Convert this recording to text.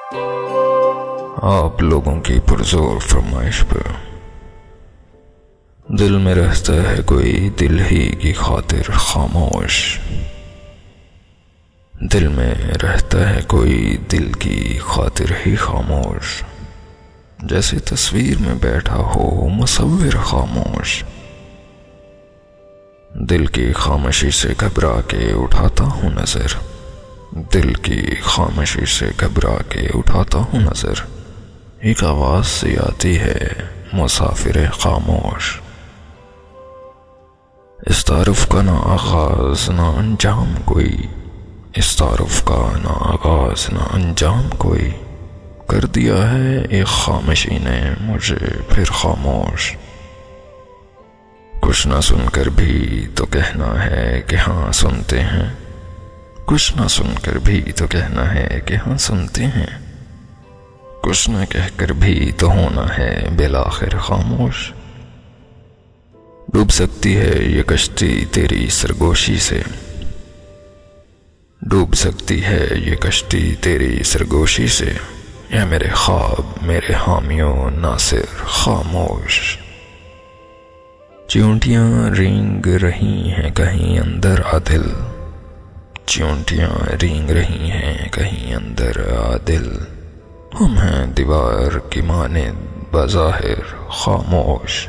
आप लोगों की पुरजोर फरमाइश पर दिल में रहता है कोई दिल ही की खातिर खामोश। दिल में रहता है कोई दिल की खातिर ही खामोश, जैसे तस्वीर में बैठा हो मुसव्विर खामोश। दिल की खामोशी से घबरा के उठाता हूँ नजर, दिल की खामोशी से घबरा के उठाता हूँ नजर। एक आवाज सी आती है मुसाफिर खामोश। इस तारुफ का ना आगाज ना अंजाम कोई, इस तारुफ का ना आगाज ना अंजाम कोई, कर दिया है एक खामोशी ने मुझे फिर खामोश। कुछ ना सुनकर भी तो कहना है कि हाँ सुनते हैं, कुछ ना सुनकर भी तो कहना है कि हाँ सुनते हैं, कुछ न कहकर भी तो होना है बिलाखिर खामोश। डूब सकती है ये कश्ती तेरी सरगोशी से, डूब सकती है ये कश्ती तेरी सरगोशी से, या मेरे ख्वाब मेरे हामियों नासिर खामोश। चींटियां रेंग रही हैं कहीं अंदर आदिल, चींटियां रेंग रही हैं कहीं अंदर आदिल, हम हैं दीवार की माने बज़ाहिर खामोश।